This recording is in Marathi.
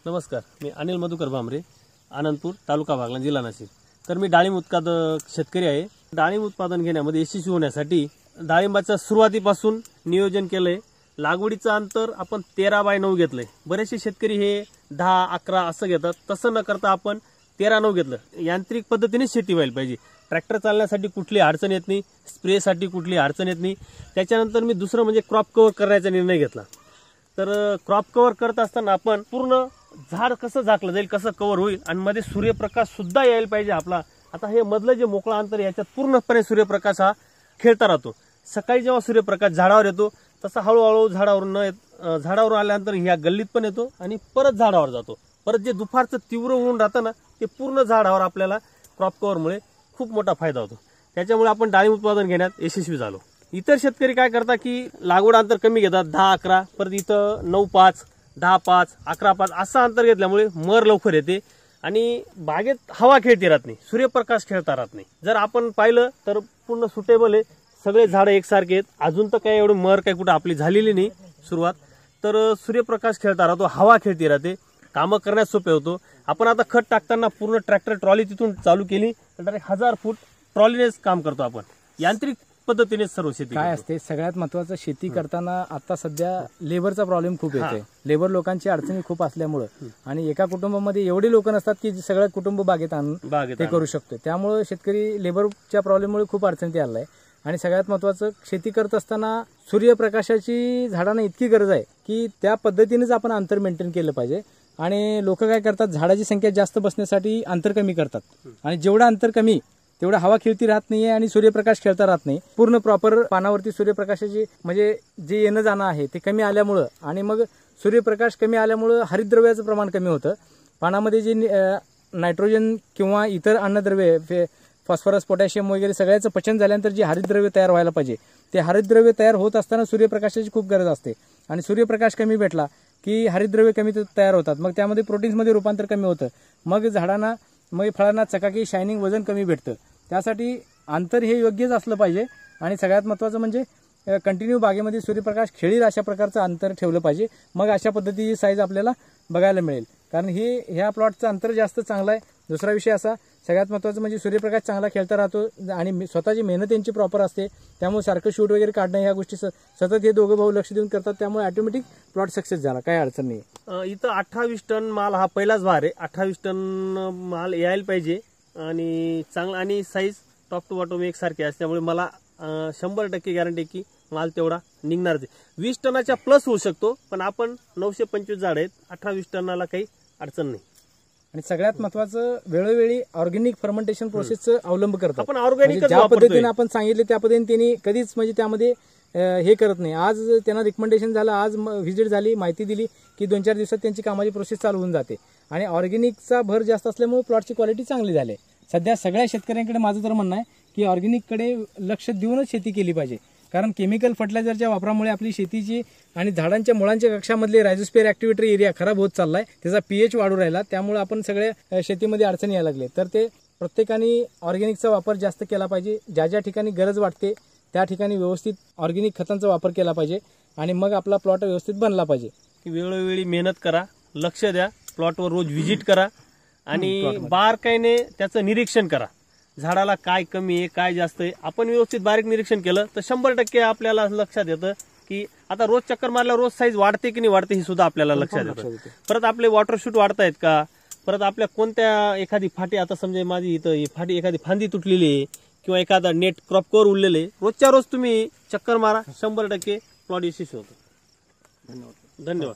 नमस्कार, मी अनिल मधुकर भामरे, आनंदपूर, तालुका बागलाण, जिल्हा नाशिक। तर मी डाळिंब उत्पादक शेतकरी आहे। डाळिंब उत्पादन घेण्यामध्ये यशस्वी होण्यासाठी डाळिंबाच्या सुरुवातीपासून नियोजन केलंय। लागवडीचं अंतर आपण 13x9 घेतलंय। बरेचसे शेतकरी हे 10-11 असं घेतात, तसं न करता आपण 13-9 घेतलं। यांत्रिक पद्धतीने शेती व्हायला पाहिजे। ट्रॅक्टर चालण्यासाठी कुठली अडचण येत नाही, स्प्रेसाठी कुठली अडचण येत नाही। त्याच्यानंतर मी दुसरं म्हणजे क्रॉप कव्हर करण्याचा निर्णय घेतला। तर क्रॉप कव्हर करत असताना आपण पूर्ण झाड कसं झाकलं जाईल, कसं कव्हर होईल आणि मध्ये सूर्यप्रकाश सुद्धा यायला पाहिजे आपला। आता हे मधलं जे मोकळं अंतर याच्यात पूर्णपणे सूर्यप्रकाश हा खेळता राहतो। सकाळी जेव्हा सूर्यप्रकाश झाडावर येतो तसा हळूहळू झाडावर आल्यानंतर ह्या गल्लीत पण येतो आणि परत झाडावर जातो। परत जे दुपारचं तीव्र ऊन राहतं ना, ते पूर्ण झाडावर आपल्याला क्रॉप कव्हरमुळे खूप मोठा फायदा होतो। त्याच्यामुळे आपण डाळिंब उत्पादन घेण्यात यशस्वी झालो। इतर शेतकरी काय करतात की लागवड अंतर कमी घेतात, 10-11, परत इथं 9-5, 10-5, 11-5 असं अंतर घेतल्यामुळे मर लवकर येते आणि बागेत हवा खेळती राहत नाही, सूर्यप्रकाश खेळता राहत नाही। जर आपण पाहिलं तर पूर्ण सुटेबल आहे, सगळे झाडं एकसारखे आहेत। अजून तर काय एवढं मर काय कुठं आपली झालेली नाही सुरुवात। तर सूर्यप्रकाश खेळता राहतो, हवा खेळती राहते, कामं करण्यास सोपे होतो। आपण आता खत टाकताना पूर्ण ट्रॅक्टर ट्रॉली तिथून चालू केली तर डायरेक्ट 1000 फूट ट्रॉलीनेच काम करतो आपण। यांत्रिक पद्धतीने सर्व शेती काय असते सगळ्यात महत्त्वाचं शेती करताना आता सध्या लेबरचा प्रॉब्लेम खूप येतोय। लेबर लोकांची अडचणी खूप असल्यामुळे आणि एका कुटुंबामध्ये एवढे लोक नसतात की सगळं कुटुंब बागेत आणून ते करू शकतो। त्यामुळे शेतकरी लेबरच्या प्रॉब्लेममुळे खूप अडचणीत आलाय। आणि सगळ्यात महत्त्वाचं शेती करत असताना सूर्यप्रकाशाची झाडांना इतकी गरज आहे की त्या पद्धतीनेच आपण अंतर मेंटेन केलं पाहिजे। आणि लोक काय करतात, झाडाची संख्या जास्त बसण्यासाठी अंतर कमी करतात आणि जेवढं अंतर कमी तेवढं हवा खेळती राहत नाहीये आणि सूर्यप्रकाश खेळता राहत नाही। पूर्ण प्रॉपर पानावरती सूर्यप्रकाशाची म्हणजे जे येणं जाणं आहे ते कमी आल्यामुळं आणि मग सूर्यप्रकाश कमी आल्यामुळं हरितद्रव्याचं प्रमाण कमी होतं। पानामध्ये जे नायट्रोजन किंवा इतर अन्नद्रव्ये फॉस्फरस, पोटॅशियम वगैरे सगळ्याचं पचन झाल्यानंतर जे हरितद्रव्य तयार व्हायला पाहिजे ते हरितद्रव्य तयार होत असताना सूर्यप्रकाशाची खूप गरज असते। आणि सूर्यप्रकाश कमी भेटला की हरितद्रव्य कमी तयार होतात, मग त्यामध्ये प्रोटीन्समध्ये रूपांतर कमी होतं, मग झाडांना मग फळांना चकाकी, शायनिंग, वजन कमी भेटतं। त्यासाठी अंतर हे योग्यच असलं पाहिजे आणि सगळ्यात महत्त्वाचं म्हणजे कंटिन्यू बागेमध्ये सूर्यप्रकाश खेळील अशा प्रकारचं अंतर ठेवलं पाहिजे। मग अशा पद्धतीची साईज आपल्याला बघायला मिळेल, कारण ह्या प्लॉटचं अंतर जास्त चांगलं आहे। दुसरा विषय असा सगळ्यात महत्त्वाचं म्हणजे सूर्यप्रकाश चांगला खेळता राहतो आणि स्वतःची मेहनत यांची प्रॉपर असते, त्यामुळे सारखं शूट वगैरे काढणं ह्या गोष्टी सतत हे दोघं भाऊ लक्ष देऊन करतात, त्यामुळे ऑटोमॅटिक प्लॉट सक्सेस झाला, काय अडचण नाही। इथं 28 टन माल हा पहिलाच भार आहे। 28 टन माल यायला पाहिजे आणि चांगला आणि साईज टॉप टू बॉटम एकसारखी असल्यामुळे मला 100% गॅरंटी की माल तेवढा निघणारच आहे। 20 टनाच्या प्लस होऊ शकतो, पण आपण 925 झाड आहेत, 28 टनाला काही अडचण नाही। आणि सगळ्यात महत्त्वाचं वेळोवेळी ऑर्गॅनिक फर्मेंटेशन प्रोसेसचं अवलंब करतात आपण। ऑर्गॅनिक ज्या पद्धतीने आपण सांगितले त्या पद्धतीने त्यांनी कधीच म्हणजे त्यामध्ये हे करत नाही। आज त्यांना रिकमेंडेशन झालं, आज व्हिजिट झाली, माहिती दिली की 2-4 दिवसात त्यांची कामाची प्रोसेस चालू होऊन जाते। आणि ऑर्गॅनिकचा भर जास्त असल्यामुळे प्लॉटची क्वालिटी चांगली झाली। सध्या सगळ्या शेतकऱ्यांकडे माझं तर म्हणणं आहे की ऑर्गॅनिककडे लक्ष देऊनच शेती केली पाहिजे, कारण केमिकल फर्टिलायझरच्या वापरामुळे आपली शेतीची आणि झाडांच्या मुळांच्या कक्षामधले रायझोस्पियर ऍक्टिव्हेटरी एरिया खराब होत चाललाय, त्याचा पीएच वाढू राहिला, त्यामुळे आपण सगळ्या शेतीमध्ये अडचणी यायला लागले। तर ते प्रत्येकाने ऑर्गॅनिकचा वापर जास्त केला पाहिजे। ज्या ज्या ठिकाणी गरज वाटते त्या ठिकाणी व्यवस्थित ऑर्गॅनिक खतांचा वापर केला पाहिजे आणि मग आपला प्लॉट व्यवस्थित बनला पाहिजे। वेळोवेळी मेहनत करा, लक्ष द्या, प्लॉटवर रोज व्हिजिट करा आणि बारकाईने त्याचं निरीक्षण करा। झाडाला काय कमी आहे, काय जास्त आहे, आपण व्यवस्थित बारीक निरीक्षण केलं तर 100% आपल्याला लक्षात येतं की आता रोज चक्कर मारल्यावर रोज साईज वाढते की नाही वाढते हे सुद्धा आपल्याला लक्षात येतं। परत आपले वॉटर शूट वाढतायत का, परत आपल्या कोणत्या एखादी फाटी, आता समजा माझी इथं फाटी एखादी फांदी तुटलेली आहे किंवा एखादा नेट क्रॉप कव्हर उरलेले, रोजच्या रोज तुम्ही चक्कर मारा, 100% प्लॉट यशस्वी होतो। धन्यवाद।